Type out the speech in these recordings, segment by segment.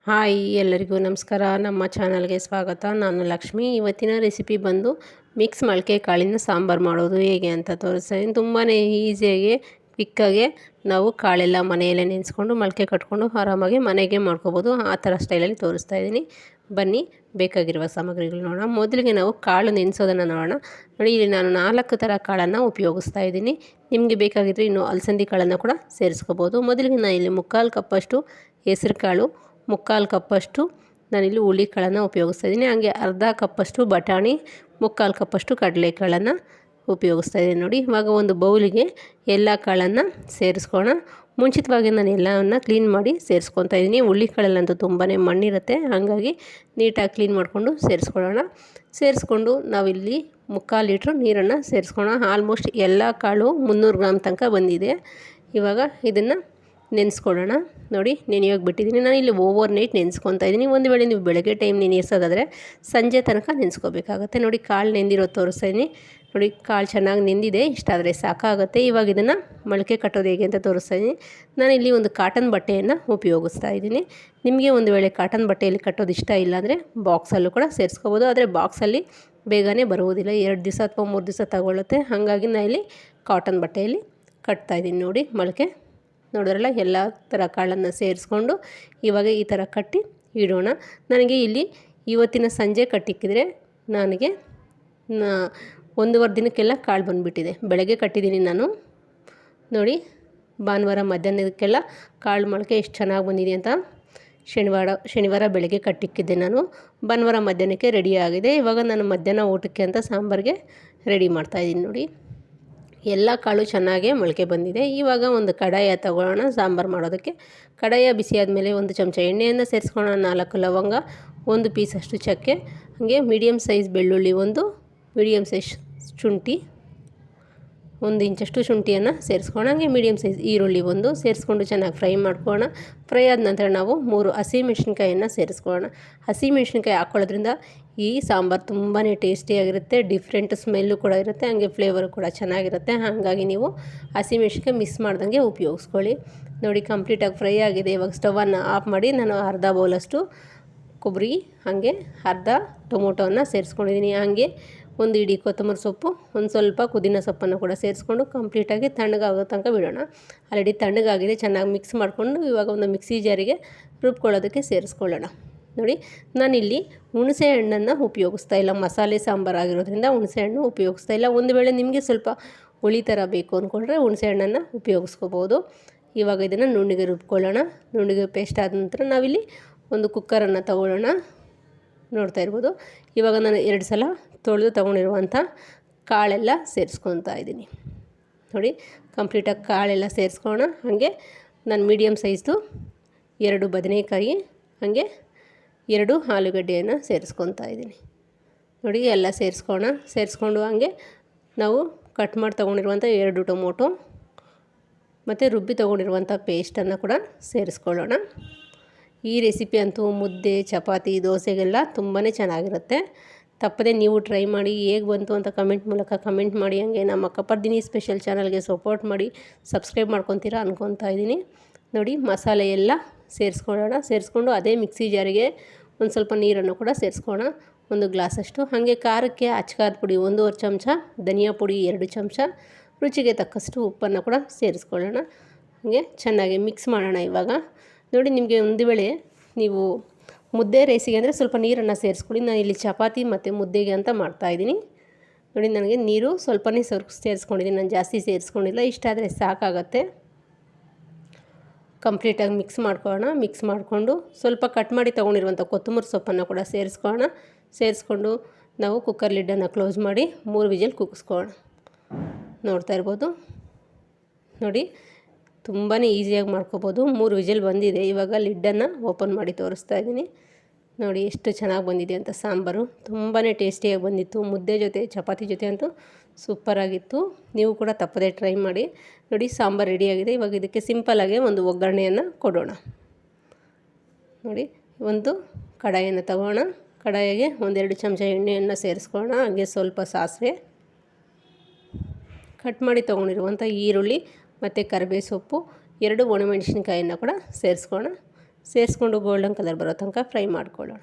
Hi ಎಲ್ಲರಿಗೂ ನಮಸ್ಕಾರ. ನಮ್ಮ ಚಾನಲ್ಗೆ ಸ್ವಾಗತ. ನಾನು ಲಕ್ಷ್ಮಿ. ಇವತ್ತಿನ ರೆಸಿಪಿ ಬಂದು ಮಿಕ್ಸ್ ಮೊಳಕೆ ಕಾಳಿನ ಸಾಂಬಾರು ಮಾಡೋದು ಹೇಗೆ ಅಂತ ತೋರಿಸ್ತೀನಿ. ತುಂಬಾ ಈಸಿಯಾಗಿ ಕ್ವಿಕ್ಕಾಗೆ ನಾವು ಕಾಳೆಲ್ಲ ಮನೆಯಲ್ಲೇ ನೆನೆಸ್ಕೊಂಡು ಮೊಳಕೆ ಕಟ್ಕೊಂಡು ಆರಾಮಾಗಿ ಮನೆಗೆ ಮಾಡ್ಕೋಬೋದು. ಆ ಥರ ಸ್ಟೈಲಲ್ಲಿ ತೋರಿಸ್ತಾ ಇದ್ದೀನಿ. ಬನ್ನಿ ಬೇಕಾಗಿರುವ ಸಾಮಗ್ರಿಗಳು ನೋಡೋಣ. ಮೊದಲಿಗೆ ನಾವು ಕಾಳು ನೆನೆಸೋದನ್ನು ನೋಡೋಣ. ನೋಡಿ, ಇಲ್ಲಿ ನಾನು 4 ಥರ ಕಾಳನ್ನು ಉಪಯೋಗಿಸ್ತಾ ಇದ್ದೀನಿ. ನಿಮಗೆ ಬೇಕಾಗಿದ್ದರೆ ಇನ್ನು ಅಲಸಂದಿ ಕಾಳನ್ನು ಕೂಡ ಸೇರಿಸ್ಕೋಬೋದು. ಮೊದಲಿಗೆ ನಾನು ಇಲ್ಲಿ 3/4 ಕಪ್ಪಷ್ಟು ಹೆಸರು ಕಾಳು, 3/4 ಕಪ್ಪಷ್ಟು ನಾನಿಲ್ಲಿ ಹುಳಿಕಾಳನ್ನು ಉಪಯೋಗಿಸ್ತಾ ಇದ್ದೀನಿ. ಹಾಗೆ ಅರ್ಧ ಕಪ್ಪಷ್ಟು ಬಟಾಣಿ, 3/4 ಕಪ್ಪಷ್ಟು ಕಡಲೆಕಾಳನ್ನು ಉಪಯೋಗಿಸ್ತಾ ಇದ್ದೀನಿ. ನೋಡಿ, ಇವಾಗ ಒಂದು ಬೌಲಿಗೆ ಎಲ್ಲ ಕಾಳನ್ನು ಸೇರಿಸ್ಕೊಳ್ಳೋಣ. ಮುಂಚಿತವಾಗಿ ನಾನು ಎಲ್ಲವನ್ನು ಕ್ಲೀನ್ ಮಾಡಿ ಸೇರಿಸ್ಕೊತಾ ಇದ್ದೀನಿ. ಹುಳಿಕಾಳಲ್ಲಂತೂ ತುಂಬಾ ಮಣ್ಣಿರುತ್ತೆ, ಹಾಗಾಗಿ ನೀಟಾಗಿ ಕ್ಲೀನ್ ಮಾಡಿಕೊಂಡು ಸೇರಿಸ್ಕೊಳ್ಳೋಣ. ಸೇರಿಸ್ಕೊಂಡು ನಾವಿಲ್ಲಿ 3/4 ಲೀಟ್ರ್ ನೀರನ್ನು ಸೇರಿಸ್ಕೊಳ್ಳೋಣ. ಆಲ್ಮೋಸ್ಟ್ ಎಲ್ಲ ಕಾಳು 300 ಗ್ರಾಮ್ ತನಕ ಬಂದಿದೆ. ಇವಾಗ ಇದನ್ನು ನೆನೆಸ್ಕೊಳ್ಳೋಣ. ನೋಡಿ, ನೆನೆಯೋಗಿ ಬಿಟ್ಟಿದ್ದೀನಿ. ನಾನು ಇಲ್ಲಿ ಓವರ್ ನೈಟ್ ನೆನೆಸ್ಕೊತಾ ಇದ್ದೀನಿ. ಒಂದು ವೇಳೆ ನೀವು ಬೆಳಗ್ಗೆ ಟೈಮ್ ನೆನೆಸೋದಾದರೆ ಸಂಜೆ ತನಕ ನೆನೆಸ್ಕೋಬೇಕಾಗತ್ತೆ. ನೋಡಿ, ಕಾಳು ನೆಂದಿರೋದು ತೋರಿಸ್ತಾ ಇದ್ದೀನಿ. ನೋಡಿ, ಕಾಳು ಚೆನ್ನಾಗಿ ನೆಂದಿದೆ. ಇಷ್ಟಾದರೆ ಸಾಕಾಗುತ್ತೆ. ಇವಾಗ ಇದನ್ನು ಮೊಳಕೆ ಕಟ್ಟೋದು ಹೇಗೆ ಅಂತ ತೋರಿಸ್ತಾ ಇದ್ದೀನಿ. ನಾನಿಲ್ಲಿ ಒಂದು ಕಾಟನ್ ಬಟ್ಟೆಯನ್ನು ಉಪಯೋಗಿಸ್ತಾ ಇದ್ದೀನಿ. ನಿಮಗೆ ಒಂದು ವೇಳೆ ಕಾಟನ್ ಬಟ್ಟೆಯಲ್ಲಿ ಕಟ್ಟೋದು ಇಷ್ಟ ಇಲ್ಲ ಅಂದರೆ ಬಾಕ್ಸಲ್ಲೂ ಕೂಡ ಸೇರಿಸ್ಕೋಬೋದು. ಆದರೆ ಬಾಕ್ಸಲ್ಲಿ ಬೇಗನೆ ಬರುವುದಿಲ್ಲ, 2 ದಿವಸ ಅಥವಾ 3 ದಿವಸ ತಗೊಳ್ಳುತ್ತೆ. ಹಾಗಾಗಿ ನಾನು ಇಲ್ಲಿ ಕಾಟನ್ ಬಟ್ಟೆಯಲ್ಲಿ ಕಟ್ತಾಯಿದ್ದೀನಿ. ನೋಡಿ, ಮೊಳಕೆ ನೋಡಿದ್ರಲ್ಲ, ಎಲ್ಲ ಥರ ಕಾಳನ್ನು ಸೇರಿಸ್ಕೊಂಡು ಇವಾಗ ಈ ಥರ ಕಟ್ಟಿ ಇಡೋಣ. ನನಗೆ ಇಲ್ಲಿ ಇವತ್ತಿನ ಸಂಜೆ ಕಟ್ಟಿಕ್ಕಿದ್ರೆ ನನಗೆ 1.5 ದಿನಕ್ಕೆಲ್ಲ ಕಾಳು ಬಂದುಬಿಟ್ಟಿದೆ. ಬೆಳಗ್ಗೆ ಕಟ್ಟಿದ್ದೀನಿ ನಾನು. ನೋಡಿ, ಭಾನುವಾರ ಮಧ್ಯಾಹ್ನಕ್ಕೆಲ್ಲ ಕಾಳು ಮೊಳಕೆ ಎಷ್ಟು ಚೆನ್ನಾಗಿ ಬಂದಿದೆ ಅಂತ ಶನಿವಾರ ಬೆಳಗ್ಗೆ ಕಟ್ಟಿಕ್ಕಿದ್ದೆ ನಾನು. ಭಾನುವಾರ ಮಧ್ಯಾಹ್ನಕ್ಕೆ ರೆಡಿ ಆಗಿದೆ. ಇವಾಗ ನಾನು ಮಧ್ಯಾಹ್ನ ಊಟಕ್ಕೆ ಅಂತ ಸಾಂಬಾರಿಗೆ ರೆಡಿ ಮಾಡ್ತಾಯಿದ್ದೀನಿ. ನೋಡಿ, ಎಲ್ಲ ಕಾಳು ಚೆನ್ನಾಗೇ ಮೊಳಕೆ ಬಂದಿದೆ. ಇವಾಗ ಒಂದು ಕಡಾಯ ತಗೊಳ್ಳೋಣ ಸಾಂಬಾರು ಮಾಡೋದಕ್ಕೆ. ಕಡಾಯ ಬಿಸಿ ಆದಮೇಲೆ 1 ಚಮಚ ಎಣ್ಣೆಯನ್ನು ಸೇರಿಸ್ಕೊಳ್ಳೋಣ. 4 ಲವಂಗ, 1 ಪೀಸಷ್ಟು ಚಕ್ಕೆ, ಹಾಗೆ ಮೀಡಿಯಮ್ ಸೈಜ್ ಬೆಳ್ಳುಳ್ಳಿ, 1 ಮೀಡಿಯಮ್ ಸೈಜ್ ಶುಂಠಿ, 1 ಇಂಚಷ್ಟು ಶುಂಠಿಯನ್ನು ಸೇರಿಸ್ಕೊಳ್ಳೋಣ. ಹಾಗೆ ಮೀಡಿಯಮ್ ಸೈಜ್ ಈರುಳ್ಳಿ 1 ಸೇರಿಸ್ಕೊಂಡು ಚೆನ್ನಾಗಿ ಫ್ರೈ ಮಾಡ್ಕೊಳ್ಳೋಣ. ಫ್ರೈ ಆದ ನಂತರ ನಾವು 3 ಹಸಿಮೆಣ್ಸಿನ್ಕಾಯನ್ನು ಸೇರಿಸ್ಕೊಳ್ಳೋಣ. ಹಸಿಮೆಣ್ಸಿನ್ಕಾಯಿ ಹಾಕ್ಕೊಳ್ಳೋದ್ರಿಂದ ಈ ಸಾಂಬಾರು ತುಂಬಾ ಟೇಸ್ಟಿಯಾಗಿರುತ್ತೆ. ಡಿಫ್ರೆಂಟ್ ಸ್ಮೆಲ್ಲು ಕೂಡ ಇರುತ್ತೆ, ಹಾಗೆ ಫ್ಲೇವರು ಕೂಡ ಚೆನ್ನಾಗಿರುತ್ತೆ. ಹಾಗಾಗಿ ನೀವು ಹಸಿಮೆಣ್ಸಿನ್ಕಾಯಿ ಮಿಸ್ ಮಾಡ್ದಂಗೆ ಉಪಯೋಗಿಸ್ಕೊಳ್ಳಿ. ನೋಡಿ, ಕಂಪ್ಲೀಟಾಗಿ ಫ್ರೈ ಆಗಿದೆ. ಇವಾಗ ಸ್ಟವನ್ನು ಆಫ್ ಮಾಡಿ ನಾನು ಅರ್ಧ ಬೌಲಷ್ಟು ಕೊಬ್ಬರಿ, ಹಾಗೆ ಅರ್ಧ ಟೊಮೊಟೊವನ್ನು ಸೇರಿಸ್ಕೊಂಡಿದ್ದೀನಿ. ಹಾಗೆ 1 ಇಡೀ ಕೊತ್ತಂಬರಿ ಸೊಪ್ಪು, ಒಂದು ಸ್ವಲ್ಪ ಪುದೀನ ಸೊಪ್ಪನ್ನು ಕೂಡ ಸೇರಿಸ್ಕೊಂಡು ಕಂಪ್ಲೀಟಾಗಿ ತಣ್ಣಗಾಗೋ ತನಕ ಬಿಡೋಣ. ಆಲ್ರೆಡಿ ತಣ್ಣಗಾಗಿದೆ. ಚೆನ್ನಾಗಿ ಮಿಕ್ಸ್ ಮಾಡಿಕೊಂಡು ಇವಾಗ ಒಂದು ಮಿಕ್ಸಿ ಜಾರಿಗೆ ರುಬ್ಕೊಳ್ಳೋದಕ್ಕೆ ಸೇರಿಸ್ಕೊಳ್ಳೋಣ. ನೋಡಿ, ನಾನಿಲ್ಲಿ ಹುಣಸೆ ಹಣ್ಣನ್ನು ಉಪಯೋಗಿಸ್ತಾ ಇಲ್ಲ. ಮಸಾಲೆ ಸಾಂಬಾರು ಆಗಿರೋದ್ರಿಂದ ಹುಣಸೆ ಹಣ್ಣು ಉಪಯೋಗಿಸ್ತಾ ಇಲ್ಲ. ಒಂದು ವೇಳೆ ನಿಮಗೆ ಸ್ವಲ್ಪ ಹುಳಿ ಥರ ಬೇಕು ಅಂದ್ಕೊಂಡ್ರೆ ಹುಣಸೆ ಹಣ್ಣನ್ನು ಉಪಯೋಗಿಸ್ಕೋಬೋದು. ಇವಾಗ ಇದನ್ನು ನುಣ್ಣಗೆ ರುಬ್ಕೊಳ್ಳೋಣ. ನುಣ್ಣಗೆ ಪೇಸ್ಟ್ ಆದ ನಂತರ ನಾವಿಲ್ಲಿ ಒಂದು ಕುಕ್ಕರನ್ನು ತಗೊಳ್ಳೋಣ. ನೋಡ್ತಾ ಇರ್ಬೋದು, ಇವಾಗ ನಾನು 2 ಸಲ ತೊಳೆದು ತೊಗೊಂಡಿರುವಂಥ ಕಾಳೆಲ್ಲ ಸೇರಿಸ್ಕೊತಾ ಇದ್ದೀನಿ. ನೋಡಿ, ಕಂಪ್ಲೀಟಾಗಿ ಕಾಳೆಲ್ಲ ಸೇರಿಸ್ಕೊಳ್ಳೋಣ. ಹಾಗೆ ನಾನು ಮೀಡಿಯಮ್ ಸೈಜ್ದು 2 ಬದನೆಕಾಯಿ, ಹಾಗೆ 2 ಆಲೂಗಡ್ಡೆಯನ್ನು ಸೇರಿಸ್ಕೊತಾ ಇದ್ದೀನಿ. ನೋಡಿ, ಎಲ್ಲ ಸೇರಿಸ್ಕೊಂಡು ಹಾಗೆ ನಾವು ಕಟ್ ಮಾಡಿ ತೊಗೊಂಡಿರುವಂಥ 2 ಟೊಮೊಟೊ ಮತ್ತು ರುಬ್ಬಿ ತೊಗೊಂಡಿರುವಂಥ ಪೇಸ್ಟನ್ನು ಕೂಡ ಸೇರಿಸ್ಕೊಳ್ಳೋಣ. ಈ ರೆಸಿಪಿ ಅಂತೂ ಮುದ್ದೆ, ಚಪಾತಿ, ದೋಸೆಗೆಲ್ಲ ತುಂಬಾ ಚೆನ್ನಾಗಿರುತ್ತೆ. ತಪ್ಪದೆ ನೀವು ಟ್ರೈ ಮಾಡಿ. ಹೇಗೆ ಬಂತು ಅಂತ ಕಮೆಂಟ್ ಮೂಲಕ ಕಮೆಂಟ್ ಮಾಡಿ. ಹಾಗೆ ನಮ್ಮ ಕಪ್ಪರ್ದಿನಿ ಸ್ಪೆಷಲ್ ಚಾನಲ್ಗೆ ಸಪೋರ್ಟ್ ಮಾಡಿ, ಸಬ್ಸ್ಕ್ರೈಬ್ ಮಾಡ್ಕೊತೀರಾ ಅನ್ಕೊತಾ ಇದ್ದೀನಿ. ನೋಡಿ, ಮಸಾಲೆ ಎಲ್ಲ ಸೇರಿಸ್ಕೊಳ್ಳೋಣ. ಸೇರಿಸ್ಕೊಂಡು ಅದೇ ಮಿಕ್ಸಿ ಜಾರಿಗೆ ಒಂದು ಸ್ವಲ್ಪ ನೀರನ್ನು ಕೂಡ ಸೇರಿಸ್ಕೊಳ್ಳೋಣ, 1 ಗ್ಲಾಸಷ್ಟು. ಹಾಗೆ ಖಾರಕ್ಕೆ ಅಚ್ಕಾರದ ಪುಡಿ 1.5 ಚಮಚ, ಧನಿಯಾ ಪುಡಿ 2 ಚಮಚ, ರುಚಿಗೆ ತಕ್ಕಷ್ಟು ಉಪ್ಪನ್ನು ಕೂಡ ಸೇರಿಸ್ಕೊಳ್ಳೋಣ. ಹಾಗೆ ಚೆನ್ನಾಗಿ ಮಿಕ್ಸ್ ಮಾಡೋಣ. ಇವಾಗ ನೋಡಿ, ನಿಮಗೆ ಒಂದು ವೇಳೆ ನೀವು ಮುದ್ದೆ ರೈಸಿಗೆ ಅಂದರೆ ಸ್ವಲ್ಪ ನೀರನ್ನು ಸೇರಿಸ್ಕೊಳ್ಳಿ. ನಾನು ಇಲ್ಲಿ ಚಪಾತಿ ಮತ್ತು ಮುದ್ದೆಗೆ ಅಂತ ಮಾಡ್ತಾಯಿದ್ದೀನಿ. ನೋಡಿ, ನನಗೆ ನೀರು ಸ್ವಲ್ಪನೇ ಸೇರಿಸ್ಕೊಂಡಿದ್ದೀನಿ, ನಾನು ಜಾಸ್ತಿ ಸೇರಿಸ್ಕೊಂಡಿಲ್ಲ. ಇಷ್ಟಾದರೆ ಸಾಕಾಗತ್ತೆ. ಕಂಪ್ಲೀಟಾಗಿ ಮಿಕ್ಸ್ ಮಾಡ್ಕೊಳ್ಳೋಣ. ಮಿಕ್ಸ್ ಮಾಡಿಕೊಂಡು ಸ್ವಲ್ಪ ಕಟ್ ಮಾಡಿ ತೊಗೊಂಡಿರುವಂಥ ಕೊತ್ತಂಬರಿ ಸೊಪ್ಪನ್ನು ಕೂಡ ಸೇರಿಸ್ಕೊಳ್ಳೋಣ. ಸೇರಿಸ್ಕೊಂಡು ನಾವು ಕುಕ್ಕರ್ ಲಿಡ್ಡನ್ನು ಕ್ಲೋಸ್ ಮಾಡಿ 3 ವಿಜಿಲ್ ಕೂಗಿಸ್ಕೊಳ್ಳೋಣ. ನೋಡ್ತಾ ಇರ್ಬೋದು, ನೋಡಿ, ತುಂಬಾ ಈಸಿಯಾಗಿ ಮಾಡ್ಕೋಬೋದು. 3 ವಿಜಿಲ್ ಬಂದಿದೆ. ಇವಾಗ ಲಿಡ್ಡನ್ನು ಓಪನ್ ಮಾಡಿ ತೋರಿಸ್ತಾ ಇದ್ದೀನಿ. ನೋಡಿ, ಎಷ್ಟು ಚೆನ್ನಾಗಿ ಬಂದಿದೆ ಅಂತ. ಸಾಂಬಾರು ತುಂಬಾ ಟೇಸ್ಟಿಯಾಗಿ ಬಂದಿತ್ತು. ಮುದ್ದೆ ಜೊತೆ, ಚಪಾತಿ ಜೊತೆ ಅಂತೂ ಸೂಪರಾಗಿತ್ತು. ನೀವು ಕೂಡ ತಪ್ಪದೇ ಟ್ರೈ ಮಾಡಿ. ನೋಡಿ, ಸಾಂಬಾರು ರೆಡಿಯಾಗಿದೆ. ಇವಾಗ ಇದಕ್ಕೆ ಸಿಂಪಲ್ಲಾಗಿ ಒಂದು ಒಗ್ಗರಣೆಯನ್ನು ಕೊಡೋಣ. ನೋಡಿ, ಒಂದು ಕಡಾಯಿಯನ್ನು ತಗೋಣ. ಕಡಾಯಿಗೆ 1-2 ಚಮಚ ಎಣ್ಣೆಯನ್ನು ಸೇರಿಸ್ಕೊಳ್ಳೋಣ. ಹಾಗೆ ಸ್ವಲ್ಪ ಸಾಸಿವೆ, ಕಟ್ ಮಾಡಿ ತೊಗೊಂಡಿರುವಂಥ ಈರುಳ್ಳಿ ಮತ್ತು ಕರಿಬೇವು ಸೊಪ್ಪು, 2 ಒಣಮೆಣಸಿನ್ಕಾಯನ್ನು ಕೂಡ ಸೇರಿಸ್ಕೊಳ್ಳೋಣ. ಸೇರಿಸ್ಕೊಂಡು ಗೋಲ್ಡನ್ ಕಲರ್ ಬರೋ ತನಕ ಫ್ರೈ ಮಾಡ್ಕೊಳ್ಳೋಣ.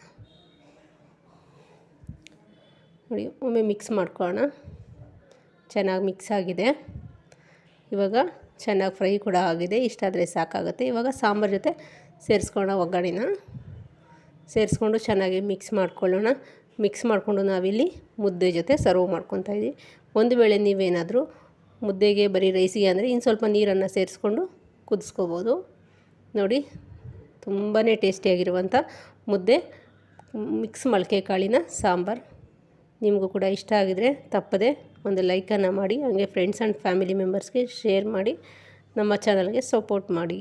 ನೋಡಿ, ಒಮ್ಮೆ ಮಿಕ್ಸ್ ಮಾಡ್ಕೊಳ್ಳೋಣ. ಚೆನ್ನಾಗಿ ಮಿಕ್ಸ್ ಆಗಿದೆ. ಇವಾಗ ಚೆನ್ನಾಗಿ ಫ್ರೈ ಕೂಡ ಆಗಿದೆ. ಇಷ್ಟಾದರೆ ಸಾಕಾಗುತ್ತೆ. ಇವಾಗ ಸಾಂಬಾರು ಜೊತೆ ಸೇರಿಸ್ಕೊಳ್ಳೋಣ. ಒಗ್ಗರಣೆನ ಸೇರಿಸ್ಕೊಂಡು ಚೆನ್ನಾಗಿ ಮಿಕ್ಸ್ ಮಾಡ್ಕೊಳ್ಳೋಣ. ಮಿಕ್ಸ್ ಮಾಡಿಕೊಂಡು ನಾವಿಲ್ಲಿ ಮುದ್ದೆ ಜೊತೆ ಸರ್ವ್ ಮಾಡ್ಕೊತಾ ಇದ್ದೀವಿ. ಒಂದು ವೇಳೆ ನೀವೇನಾದರೂ ಮುದ್ದೆಗೆ ಬರೀ ರೈಸಿಗೆ ಅಂದರೆ ಇನ್ನು ಸ್ವಲ್ಪ ನೀರನ್ನು ಸೇರಿಸ್ಕೊಂಡು ಕುದಿಸ್ಕೋಬೋದು. ನೋಡಿ, ತುಂಬಾ ಟೇಸ್ಟಿಯಾಗಿರುವಂಥ ಮುದ್ದೆ ಮಿಕ್ಸ್ ಮೊಳಕೆ ಕಾಳಿನ ಸಾಂಬಾರು. ನಿಮಗೂ ಕೂಡ ಇಷ್ಟ ಆಗಿದರೆ ತಪ್ಪದೆ ಒಂದು ಲೈಕನ್ನು ಮಾಡಿ, ಹಾಗೆ ಫ್ರೆಂಡ್ಸ್ ಆ್ಯಂಡ್ ಫ್ಯಾಮಿಲಿ ಮೆಂಬರ್ಸ್ಗೆ ಶೇರ್ ಮಾಡಿ, ನಮ್ಮ ಚಾನಲ್ಗೆ ಸಪೋರ್ಟ್ ಮಾಡಿ.